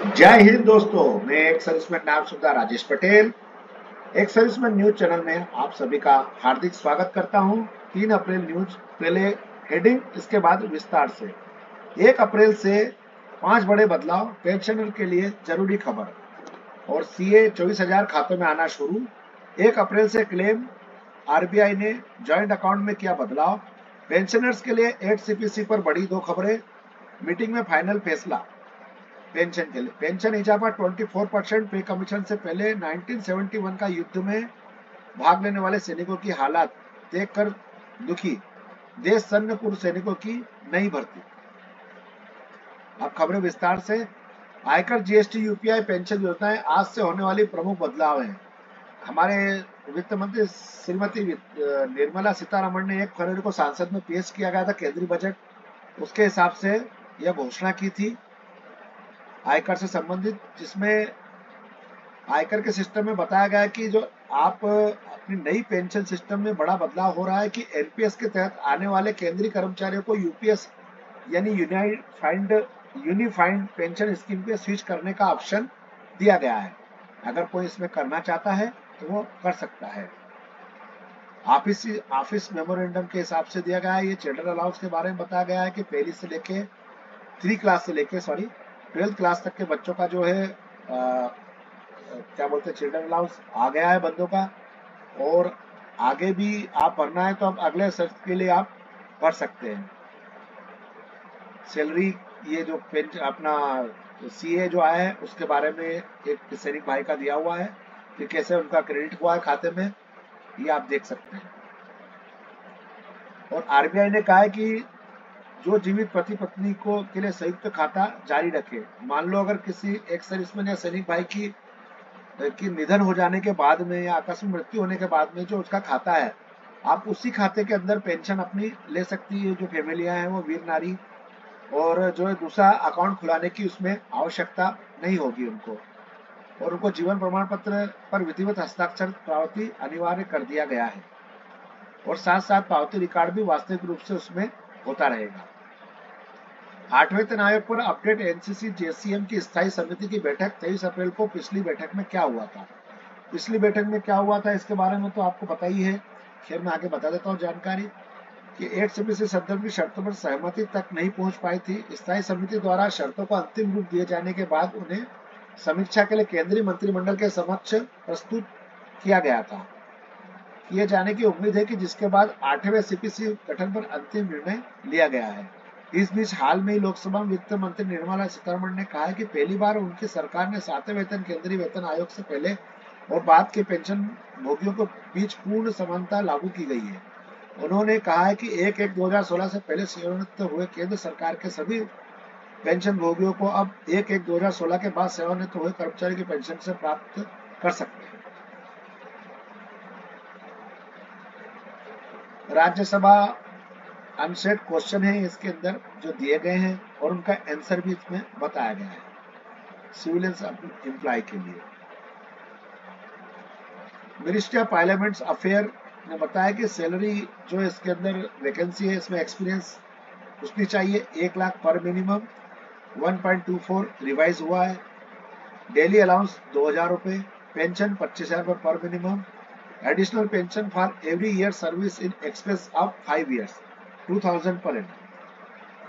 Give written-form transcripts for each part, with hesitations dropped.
जय हिंद दोस्तों, मैं एक सर्विसमैन नाम सुधा राजेश पटेल एक सर्विसमैन न्यूज चैनल में आप सभी का हार्दिक स्वागत करता हूं। 3 अप्रैल न्यूज, पहले हेडिंग, इसके बाद विस्तार से। 1 अप्रैल से 5 बड़े बदलाव, पेंशनर के लिए जरूरी खबर। और सीए 24,000 खातों में आना शुरू। 1 अप्रैल से क्लेम, आरबीआई ने ज्वाइंट अकाउंट में किया बदलाव। पेंशनर्स के लिए 8 सीपीसी पर बड़ी 2 खबरें। मीटिंग में फाइनल फैसला। पेंशन के लिए पेंशन इजाफा 24% पे कमीशन से पहले। 1971 का युद्ध में भाग लेने वाले सैनिकों की हालात देखकर दुखी। देश सन्न पूर्व सैनिकों की नई भर्ती। अब खबरें विस्तार से। आयकर, जीएसटी, यूपीआई, पेंशन योजनाएं आज से होने वाली प्रमुख बदलाव हैं। हमारे वित्त मंत्री श्रीमती निर्मला सीतारमण ने 1 फरवरी को संसद में पेश किया गया था केंद्रीय बजट। उसके हिसाब से यह घोषणा की थी आयकर से संबंधित, जिसमें आयकर के सिस्टम में बताया गया है कि जो आप अपनी नई पेंशन सिस्टम में बड़ा बदलाव हो रहा है कि एनपीएस के तहत आने वाले केंद्रीय कर्मचारियों को यूपीएस यानी यूनिफाइड पेंशन स्कीम पे स्विच करने का ऑप्शन दिया गया है। अगर कोई इसमें करना चाहता है तो वो कर सकता है। ऑफिस मेमोरेंडम के हिसाब से दिया गया है। ये चिल्ड्रन अलाउंस के बारे में बताया गया है कि पहली से लेके 12th क्लास तक के बच्चों का जो है क्या बोलते हैं, चिल्ड्रन अलाउंस आ गया है बंदों का। और आगे भी आप भरना है तो आप अगले सत्र के लिए आप भर सकते हैं। सैलरी, ये जो अपना सीए जो आया है उसके बारे में एक सैनिक भाई का दिया हुआ है कि कैसे उनका क्रेडिट हुआ है खाते में, ये आप देख सकते हैं। और आरबीआई ने कहा है कि जो जीवित पति पत्नी को के लिए संयुक्त खाता जारी रखे। मान लो अगर किसी एक सर्विसमैन या सैनिक भाई की निधन हो जाने के बाद में या आकस्मिक मृत्यु होने के बाद में जो उसका खाता है, आप उसी खाते के अंदर पेंशन अपनी ले सकती है। जो फैमिलियां हैं वो वीर नारी, और जो है दूसरा अकाउंट खुलाने की उसमें आवश्यकता नहीं होगी उनको। और उनको जीवन प्रमाण पत्र पर विधिवत हस्ताक्षर पावती अनिवार्य कर दिया गया है। और साथ साथ पावती रिकॉर्ड भी वास्तविक रूप से उसमें होता रहेगा। 8वें वेतन आयोग पर अपडेट। एनसीसी जेसीएम की स्थायी समिति की बैठक 23 अप्रैल को। पिछली बैठक में क्या हुआ था, इसके बारे में तो आपको पता ही है। खैर मैं आगे बता देता हूँ जानकारी कि 8 सीपीसी संदर्भ की शर्तों पर सहमति तक नहीं पहुंच पाई थी। स्थायी समिति द्वारा शर्तों को अंतिम रूप दिए जाने के बाद उन्हें समीक्षा के लिए केंद्रीय मंत्रिमंडल के समक्ष प्रस्तुत किया गया था। किए जाने की उम्मीद है कि जिसके बाद 8वें सीपीसी गठन पर अंतिम निर्णय लिया गया है। इस बीच हाल में ही लोकसभा में वित्त मंत्री निर्मला सीतारमण ने कहा है कि पहली बार उनकी सरकार ने 7वें वेतन केंद्रीय वेतन आयोग से पहले और बाद के पेंशन भोगियों के बीच पूर्ण समानता लागू की गई है। उन्होंने कहा है कि 1/1/2016 से पहले सेवानिवृत्त हुए केंद्र सरकार के सभी पेंशन भोगियों को अब 1/1/2016 के बाद सेवानिवृत्त हुए कर्मचारी की पेंशन से प्राप्त कर सकते हैं। राज्यसभा अनसेट क्वेश्चन है इसके अंदर जो दिए गए हैं, और उनका आंसर भी इसमें बताया गया है सिविल एम्प्लॉय के लिए। मिनिस्ट्री ऑफ पार्लियामेंट्स अफेयर ने बताया कि सैलरी जो इसके अंदर वैकेंसी है, इसमें एक्सपीरियंस पूछनी चाहिए। 1 लाख पर मिनिमम। 1.24 रिवाइज हुआ है। डेली अलाउंस 2,000 रुपए। पेंशन 25,000 पर minimum. Additional pension for every year service Inn Express of 5 years 2,000 per annum.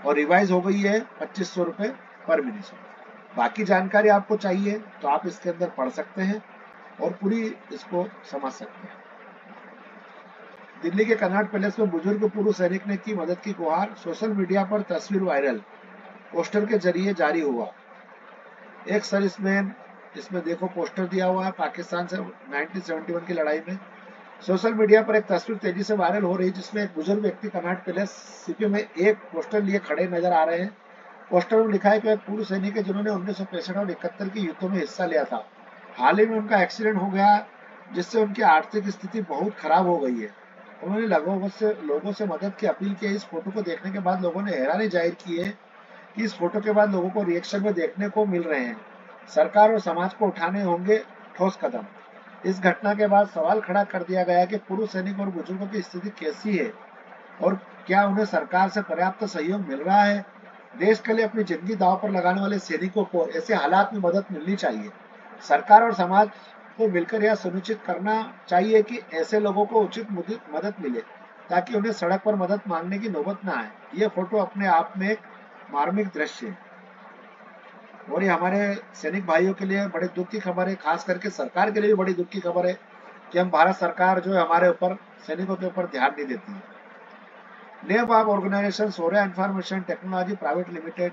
और रिवाइज हो गई है 2,500 रुपए पर मिनिमम। बाकी जानकारी आपको चाहिए तो आप इसके अंदर पढ़ सकते हैं और पूरी इसको समझ सकते हैं। दिल्ली के कनॉट पैलेस में बुजुर्ग पूर्व सैनिक ने की मदद की गुहार। सोशल मीडिया पर तस्वीर वायरल, पोस्टर के जरिए जारी हुआ। एक सर्विसमैन, इसमें देखो पोस्टर दिया हुआ है पाकिस्तान से 1971 की लड़ाई में। सोशल मीडिया पर एक तस्वीर तेजी से वायरल हो रही है जिसमें एक बुजुर्ग व्यक्ति कनॉट पैलेस सीपी में एक पोस्टर लिए खड़े नजर आ रहे हैं। पोस्टर में लिखा है कि एक पूर्व सैनिक है जिन्होंने 1965 और 71 के युद्धों में हिस्सा लिया था। हाल ही में उनका एक्सीडेंट हो गया जिससे उनकी आर्थिक स्थिति बहुत खराब हो गई है। उन्होंने लोगों से मदद की अपील की। इस फोटो को देखने के बाद लोगों ने हैरानी जाहिर की है कि इस फोटो के बाद लोगों को रिएक्शन में देखने को मिल रहे हैं। सरकार और समाज को उठाने होंगे ठोस कदम। इस घटना के बाद सवाल खड़ा कर दिया गया कि पूर्व सैनिक और बुजुर्गों की स्थिति कैसी है और क्या उन्हें सरकार से पर्याप्त सहयोग मिल रहा है। देश के लिए अपनी जिंदगी दांव पर लगाने वाले सैनिकों को ऐसे हालात में मदद मिलनी चाहिए। सरकार और समाज को मिलकर यह सुनिश्चित करना चाहिए कि ऐसे लोगों को उचित मदद मिले, ताकि उन्हें सड़क पर मदद मांगने की नौबत न आए। ये फोटो अपने आप में एक मार्मिक दृश्य है और ये हमारे सैनिक भाइयों के लिए बड़े दुख की खबर है, खास करके सरकार के लिए भी बड़ी दुख की खबर है कि हम भारत सरकार जो है हमारे ऊपर, सैनिकों के ऊपर ध्यान नहीं देती है। Name of organization Soriya information technology private limited,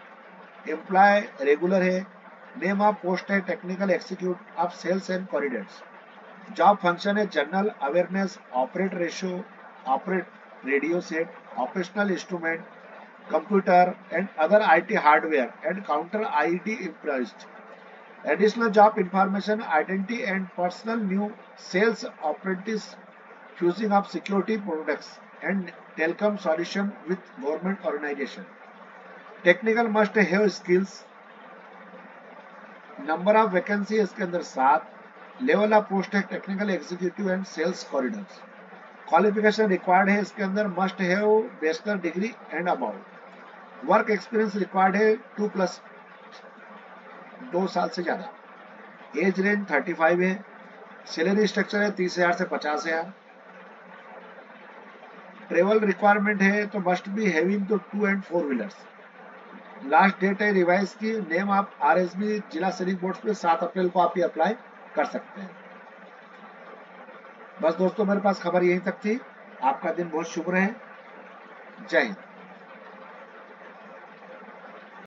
employ regular है। नेम ऑफ पोस्ट है technical executive of sales and corridors. Job function है general awareness, operate ratio, operate radio set, operational instrument, computer and other IT hardware and counter ID improvised. Additional job information, identity and personal new sales apprentice fusing of security products and telecom solution with government organization. Technical must have skills. Number of vacancy इसके अंदर 7. Level of post है technical executive and sales corridors. Qualification required है इसके अंदर must have bachelor degree and about. Work experience required है 2 साल से ज्यादा। एज रेंज 35 है। सैलरी स्ट्रक्चर है 30,000 से 50,000। ट्रेवल रिक्वायरमेंट है तो मस्ट बी हैविंग तो 2 and 4 व्हीलर्स। लास्ट डेट है रिवाइज की नेम आप RSB जिला सैनिक बोर्ड पे 7 अप्रैल को आप ये अप्लाई कर सकते हैं। बस दोस्तों, मेरे पास खबर यहीं तक थी। आपका दिन बहुत शुभ रहे। जय हिंद।